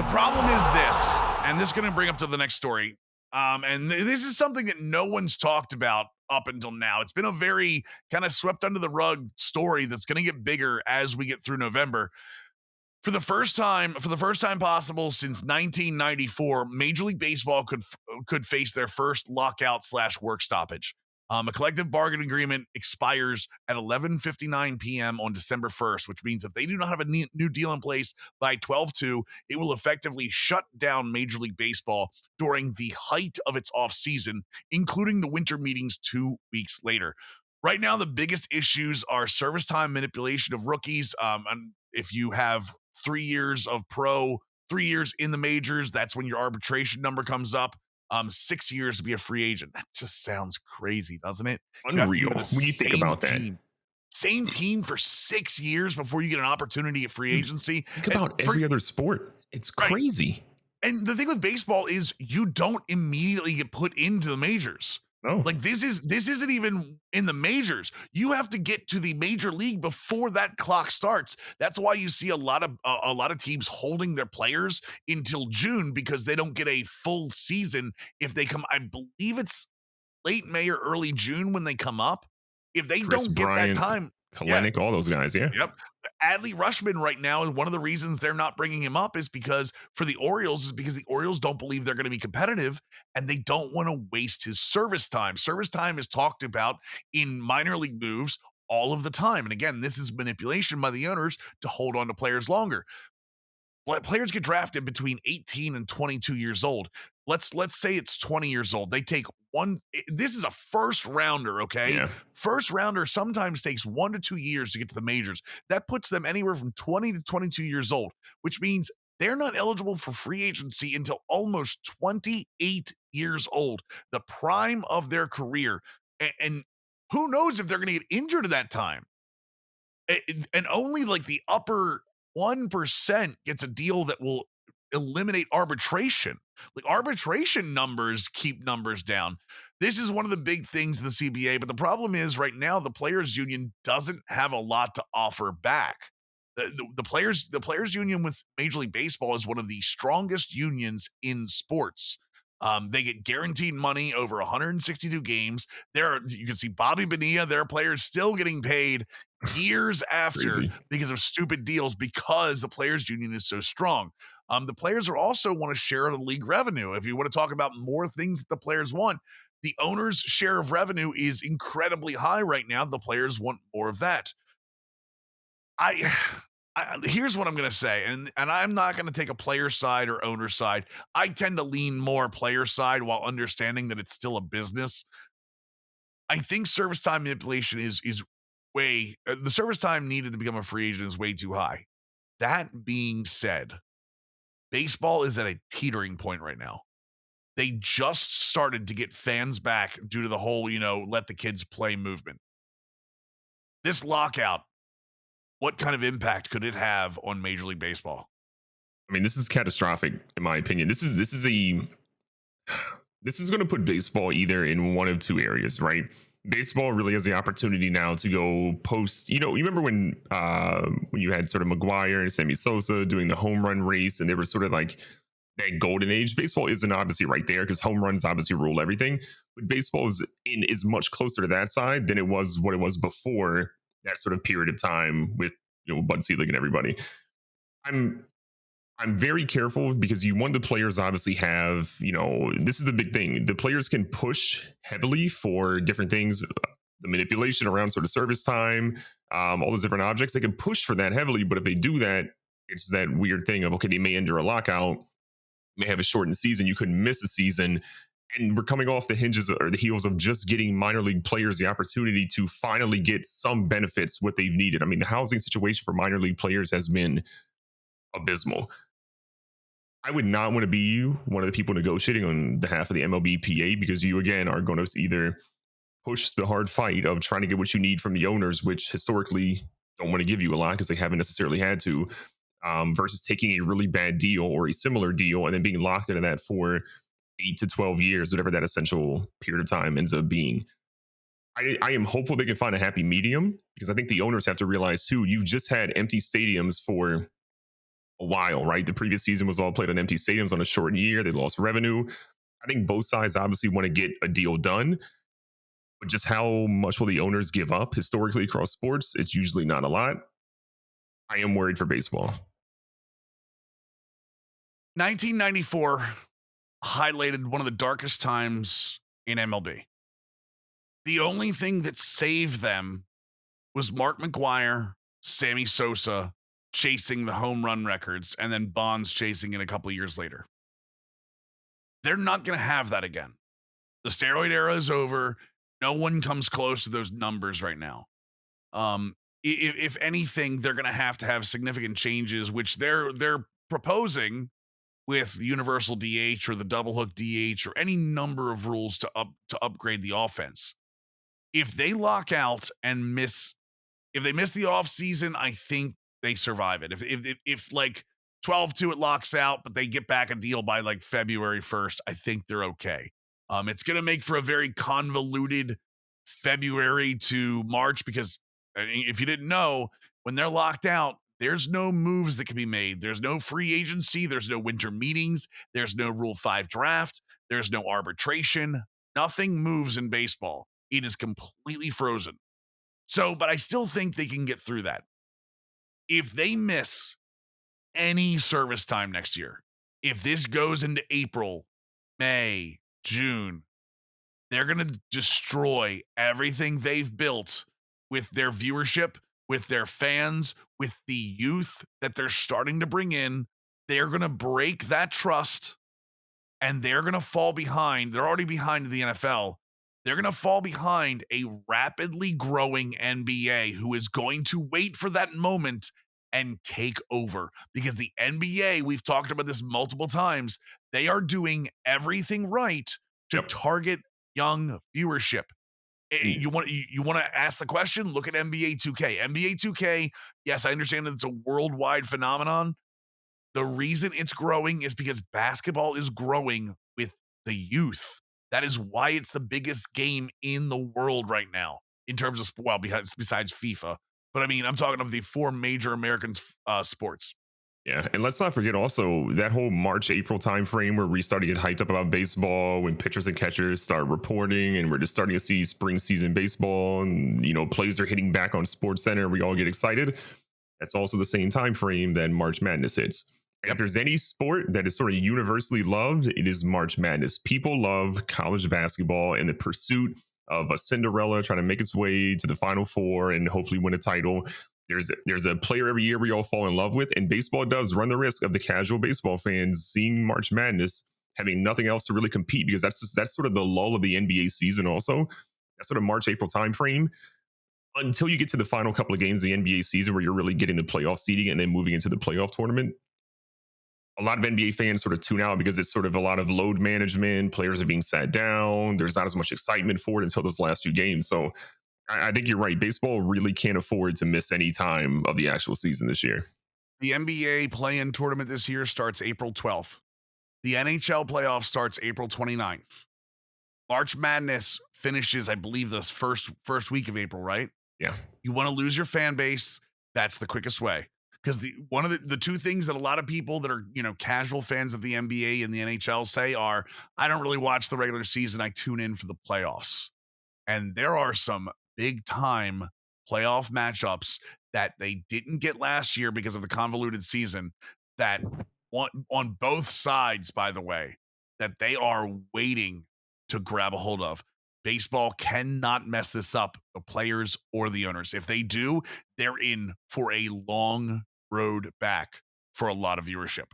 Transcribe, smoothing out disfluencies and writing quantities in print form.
problem is this, and this is going to bring up to the next story. And this is something that no one's talked about up until now. It's been a very kind of swept under the rug story that's going to get bigger as we get through November. For the first time possible since 1994, Major League Baseball could face their first lockout / work stoppage. A collective bargaining agreement expires at 11:59 p.m. on December 1st, which means if they do not have a new deal in place by 12/2, it will effectively shut down Major League Baseball during the height of its offseason, including the winter meetings 2 weeks later. Right now, the biggest issues are service time manipulation of rookies. And if you have 3 years of pro, 3 years in the majors, that's when your arbitration number comes up. 6 years to be a free agent. That just sounds crazy, doesn't it? You have to be Unreal with the when you think about team. that. Same team for 6 years before you get an opportunity at free agency. Think about every other sport. It's crazy. And the thing with baseball is you don't immediately get put into the majors. No. Like this isn't even in the majors. You have to get to the major league before that clock starts. That's why you see a lot of teams holding their players until June because they don't get a full season if they come. I believe it's late May or early June when they come up. If they Chris don't get Bryant, that time, Kalenic, all those guys, yeah. Yep. Adley Rushman right now is one of the reasons they're not bringing him up is because for the Orioles is because the Orioles don't believe they're going to be competitive and they don't want to waste his service time. Service time is talked about in minor league moves all of the time. And again, this is manipulation by the owners to hold on to players longer. Players get drafted between 18 and 22 years old. Let's say it's 20 years old. They take one. This is a first rounder, okay? Yeah. First rounder sometimes takes 1 to 2 years to get to the majors. That puts them anywhere from 20 to 22 years old, which means they're not eligible for free agency until almost 28 years old, the prime of their career. And who knows if they're going to get injured at that time. And only like the upper 1% gets a deal that will eliminate arbitration. Like arbitration numbers keep numbers down. This is one of the big things of the CBA, but the problem is right now the players union doesn't have a lot to offer back. The players union with Major League Baseball is one of the strongest unions in sports. They get guaranteed money over 162 games. You can see Bobby Bonilla, their players still getting paid years after Crazy. because of stupid deals because the players union is so strong. The players are also want to share the league revenue. If you want to talk about more things that the players want, the owner's share of revenue is incredibly high right now. The players want more of that. Here's what I'm going to say, and I'm not going to take a player side or owner side. I tend to lean more player side while understanding that it's still a business. I think service time manipulation is way the service time needed to become a free agent is way too high. That being said, baseball is at a teetering point right now. They just started to get fans back due to the whole, let the kids play movement. This lockout, what kind of impact could it have on Major League Baseball? I mean, this is catastrophic in my opinion. This is going to put baseball either in one of two areas, right? Baseball really has the opportunity now to go post. You remember when you had sort of McGuire and Sammy Sosa doing the home run race, and they were sort of like that golden age. Baseball isn't obviously right there because home runs obviously rule everything, but baseball is much closer to that side than it was what it was before that sort of period of time with Bud Selig and everybody. I'm very careful because you want the players obviously have, this is the big thing. The players can push heavily for different things, the manipulation around sort of service time, all those different objects. They can push for that heavily, but if they do that, it's that weird thing of, okay, they may enter a lockout, may have a shortened season, you could miss a season. And we're coming off the hinges or the heels of just getting minor league players the opportunity to finally get some benefits, what they've needed. I mean, the housing situation for minor league players has been abysmal. I would not want to be one of the people negotiating on behalf of the MLBPA because you, again, are going to either push the hard fight of trying to get what you need from the owners, which historically don't want to give you a lot because they haven't necessarily had to, versus taking a really bad deal or a similar deal and then being locked into that for 8 to 12 years, whatever that essential period of time ends up being. I am hopeful they can find a happy medium because I think the owners have to realize too, you've just had empty stadiums for a while, right? The previous season was all played on empty stadiums on a shortened year. They lost revenue. I think both sides obviously want to get a deal done, but just how much will the owners give up historically across sports? It's usually not a lot. I am worried for baseball. 1994 highlighted one of the darkest times in MLB. The only thing that saved them was Mark McGwire, Sammy Sosa chasing the home run records, and then Bonds chasing it a couple of years later. They're not going to have that again. The steroid era is over. No one comes close to those numbers right now. If anything, they're going to have significant changes, which they're proposing with the universal DH or the double hook DH or any number of rules to upgrade the offense. If they lock out and if they miss the offseason, I think they survive it. If like 12-2 it locks out, but they get back a deal by like February 1st, I think they're okay. It's going to make for a very convoluted February to March because if you didn't know, when they're locked out, there's no moves that can be made. There's no free agency. There's no winter meetings. There's no Rule 5 draft. There's no arbitration. Nothing moves in baseball. It is completely frozen. So, but I still think they can get through that. If they miss any service time next year, if this goes into April, May, June, they're going to destroy everything they've built with their viewership, with their fans, with the youth that they're starting to bring in. They're going to break that trust and they're going to fall behind. They're already behind the NFL. They're going to fall behind a rapidly growing NBA who is going to wait for that moment and take over because the NBA, we've talked about this multiple times, they are doing everything right to target young viewership. You want to ask the question? Look at NBA 2K. NBA 2K, yes, I understand that it's a worldwide phenomenon. The reason it's growing is because basketball is growing with the youth. That is why it's the biggest game in the world right now in terms of, well, besides FIFA. But I mean, I'm talking of the four major American sports. Yeah, and let's not forget also that whole March, April timeframe where we start to get hyped up about baseball when pitchers and catchers start reporting and we're just starting to see spring season baseball and plays are hitting back on Sports Center. We all get excited. That's also the same time frame that March Madness hits. If there's any sport that is sort of universally loved, it is March Madness. People love college basketball and the pursuit of a Cinderella trying to make its way to the Final Four and hopefully win a title. There's a player every year we all fall in love with, and baseball does run the risk of the casual baseball fans seeing March Madness having nothing else to really compete because that's sort of the lull of the NBA season. Also, that sort of March April time frame until you get to the final couple of games of the NBA season where you're really getting the playoff seeding and then moving into the playoff tournament. A lot of NBA fans sort of tune out because it's sort of a lot of load management. Players are being sat down. There's not as much excitement for it until those last few games. So I think you're right. Baseball really can't afford to miss any time of the actual season this year. The NBA play-in tournament this year starts April 12th. The NHL playoff starts April 29th. March Madness finishes, I believe, the first week of April, right? Yeah. You want to lose your fan base, that's the quickest way. Because one of the two things that a lot of people that are, casual fans of the NBA and the NHL say are, I don't really watch the regular season. I tune in for the playoffs. And there are some big time playoff matchups that they didn't get last year because of the convoluted season that on both sides, by the way, that they are waiting to grab a hold of. Baseball cannot mess this up, the players or the owners. If they do, they're in for a long road back for a lot of viewership.